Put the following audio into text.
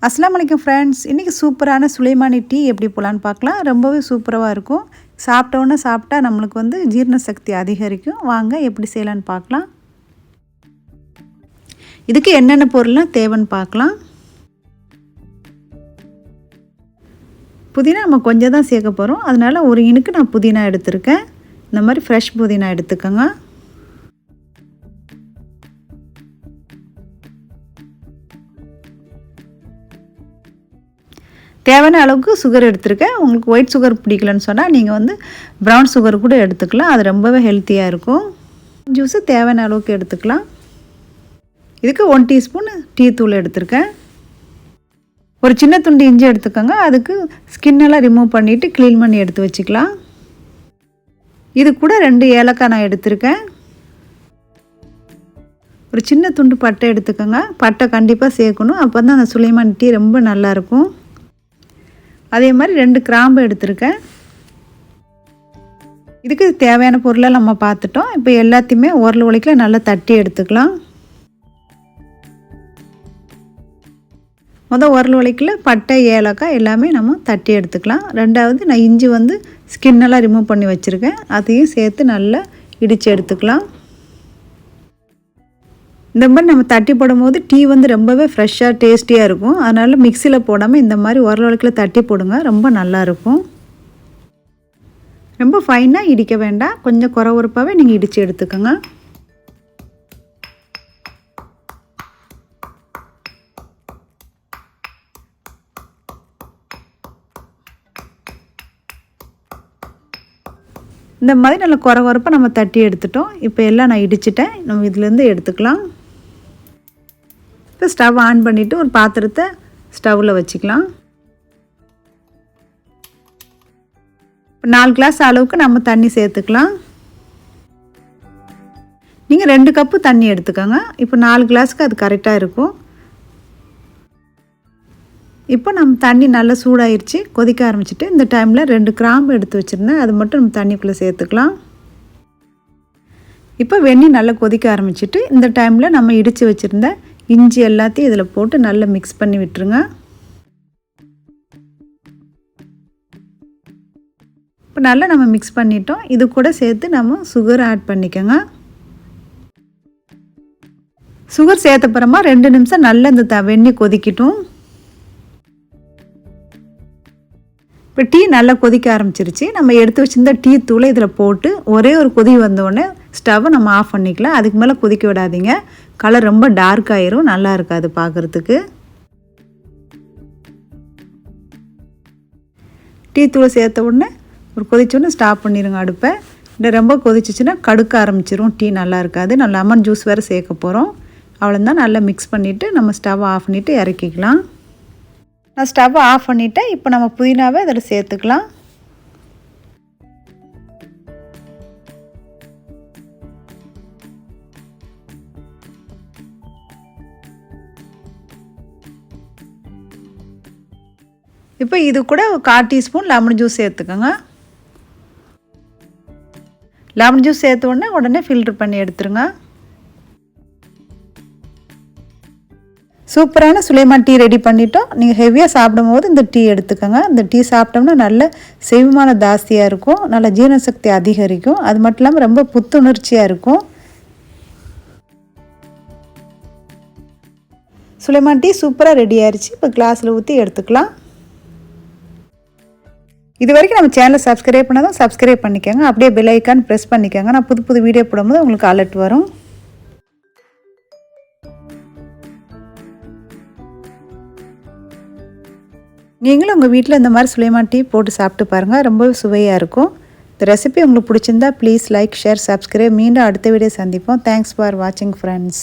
அஸ்ஸலாமு அலைக்கும் ஃப்ரெண்ட்ஸ். இன்றைக்கி சூப்பரான சுலைமானி டீ எப்படி போகலான்னு பார்க்கலாம். ரொம்பவே சூப்பராக இருக்கும். சாப்பிட்டா நம்மளுக்கு ஜீரண சக்தி அதிகரிக்கும். வாங்க எப்படி செய்யலான்னு பார்க்கலாம். இதுக்கு என்னென்ன பொருள்லாம் தேவைன்னு பார்க்கலாம். புதினா நம்ம கொஞ்சம் தான் சேர்க்க போகிறோம். அதனால் ஒரு இனுக்கு நான் புதினா எடுத்திருக்கேன். இந்த மாதிரி ஃப்ரெஷ் புதினா எடுத்துக்கோங்க. தேவையான அளவுக்கு சுகர் எடுத்துருக்கேன். உங்களுக்கு ஒயிட் சுகர் பிடிக்கலன்னு சொன்னால் நீங்கள் ப்ரௌன் சுகர் கூட எடுத்துக்கலாம். அது ரொம்பவே ஹெல்த்தியாக இருக்கும். ஜூஸு தேவையான அளவுக்கு எடுத்துக்கலாம். இதுக்கு 1 டீஸ்பூன் டீ தூள் எடுத்திருக்கேன். ஒரு சின்ன துண்டு இஞ்சி எடுத்துக்கோங்க. அதுக்கு ஸ்கின்னெல்லாம் ரிமூவ் பண்ணிவிட்டு க்ளீன் பண்ணி எடுத்து வச்சுக்கலாம். இது கூட 2 ஏலக்காய் நான் எடுத்திருக்கேன். ஒரு சின்ன துண்டு பட்டை எடுத்துக்கோங்க. பட்டை கண்டிப்பாக சேர்க்கணும். அப்போ தான் அந்த சுலைமானி டீ ரொம்ப நல்லாயிருக்கும். அதே மாதிரி 2 கிராம்பு எடுத்திருக்கேன். இதுக்கு தேவையான பொருளை நம்ம பார்த்துட்டோம். இப்போ எல்லாத்தையுமே உரல் உலைக்கில் நல்லா தட்டி எடுத்துக்கலாம். உரல் உலைக்கில் பட்டை ஏலக்காய் எல்லாமே நம்ம தட்டி எடுத்துக்கலாம். ரெண்டாவது நான் இஞ்சி ஸ்கின்னெல்லாம் ரிமூவ் பண்ணி வச்சுருக்கேன். அதையும் சேர்த்து நல்லா இடித்து எடுத்துக்கலாம். இந்த மாதிரி நம்ம தட்டி போடும்போது டீ ரொம்பவே ஃப்ரெஷ்ஷாக டேஸ்டியாக இருக்கும். அதனால் மிக்சியில் போடாமல் இந்த மாதிரி உரல் உலைக்கில் தட்டி போடுங்க. ரொம்ப நல்லாயிருக்கும். ரொம்ப ஃபைனாக இடிக்க வேண்டாம். கொஞ்சம் குறவுறுப்பாகவே நீங்கள் இடித்து எடுத்துக்கோங்க. இந்த மாதிரி நல்லா குறவுறுப்பாக நம்ம தட்டி எடுத்துட்டோம். இப்போ எல்லாம் நான் இடிச்சிட்டேன். நம்ம இதுலேருந்து எடுத்துக்கலாம். இப்போ ஸ்டவ் ஆன் பண்ணிவிட்டு ஒரு பாத்திரத்தை ஸ்டவ்வில் வச்சுக்கலாம். இப்போ 4 கிளாஸ் அளவுக்கு நம்ம தண்ணி சேர்த்துக்கலாம். நீங்கள் 2 கப்பு தண்ணி எடுத்துக்கோங்க. இப்போ 4 கிளாஸுக்கு அது கரெக்டாக இருக்கும். இப்போ நம்ம தண்ணி நல்லா சூடாயிருச்சு, கொதிக்க ஆரம்பிச்சிட்டு இந்த டைமில் 2 கிராம்பு எடுத்து வச்சுருந்தேன். அது மட்டும் நம்ம தண்ணிக்குள்ளே சேர்த்துக்கலாம். இப்போ வெந்நீர் நல்லா கொதிக்க ஆரம்பிச்சிட்டு இந்த டைமில் நம்ம இடித்து வச்சுருந்த இஞ்சி எல்லாத்தையும் இதில் போட்டு நல்லா மிக்ஸ் பண்ணி விட்டுருங்க. இப்போ நல்லா நம்ம மிக்ஸ் பண்ணிட்டோம். இது கூட சேர்த்து நம்ம சுகர் ஆட் பண்ணிக்கோங்க. சுகர் சேர்த்தப்புறமா 2 நிமிஷம் நல்லா இந்த வெந்நீர் கொதிக்கட்டும். இப்போ டீ நல்லா கொதிக்க ஆரம்பிச்சிருச்சு. நம்ம எடுத்து வச்சுருந்த டீ தூளை இதில் போட்டு ஒரே ஒரு கொதி வந்தோடனே ஸ்டவ்வை நம்ம ஆஃப் பண்ணிக்கலாம். அதுக்கு மேலே கொதிக்க விடாதீங்க. கலர் ரொம்ப டார்க் ஆயிரும், நல்லா இருக்காது பார்க்குறதுக்கு. டீ தூளை சேர்த்த உடனே ஒரு கொதிச்சோடனே ஸ்டாப் பண்ணிடுங்க அடுப்பை. இல்லை ரொம்ப கொதிச்சிச்சுன்னா கடுக்க ஆரம்பிச்சிரும், டீ நல்லா இருக்காது. நான் லெமன் ஜூஸ் வேறு சேர்க்க போகிறோம். அவ்வளோதான். நல்லா மிக்ஸ் பண்ணிவிட்டு நம்ம ஸ்டவ்வை ஆஃப் பண்ணிவிட்டு இறக்கிக்கலாம். நான் ஸ்டவ்வை ஆஃப் பண்ணிவிட்டேன். இப்போ நம்ம புதினாவை அதில் சேர்த்துக்கலாம். இப்போ இது கூட 1/4 டீஸ்பூன் லெமன் ஜூஸ் சேர்த்துக்கோங்க. லெமன் ஜூஸ் சேர்த்த உடனே ஃபில்டர் பண்ணி எடுத்துருங்க. சூப்பரான சுலைமான் டீ ரெடி பண்ணிட்டோம். நீங்கள் ஹெவியாக சாப்பிடும் போது இந்த டீ எடுத்துக்கோங்க. இந்த டீ சாப்பிட்டோம்னா நல்ல செரிமான ஜாஸ்தியாக இருக்கும், நல்ல ஜீரணசக்தி அதிகரிக்கும். அது மட்டும் இல்லாமல் ரொம்ப புத்துணர்ச்சியாக இருக்கும். சுலைமான் டீ சூப்பராக ரெடி ஆயிடுச்சு. இப்போ கிளாஸில் ஊற்றி எடுத்துக்கலாம். இது வரைக்கும் நம்ம சேனலை சப்ஸ்கிரைப் பண்ணாதான் சப்ஸ்கிரைப் பண்ணிக்கோங்க. அப்படியே பெல் ஐக்கான் ப்ரெஸ் பண்ணிக்கோங்க. நான் புது வீடியோ போடும்போது உங்களுக்கு அலர்ட் வரும். நீங்களும் உங்கள் வீட்டில் இந்த மாதிரி சுலைமான் டீ போட்டு சாப்பிட்டு பாருங்கள். ரொம்பவே சுவையாக இருக்கும். இந்த ரெசிபி உங்களுக்கு பிடிச்சிருந்தா ப்ளீஸ் லைக், ஷேர், சப்ஸ்கிரைப். மீண்டும் அடுத்த வீடியோ சந்திப்போம். தேங்க்ஸ் ஃபார் வாட்சிங் ஃப்ரெண்ட்ஸ்.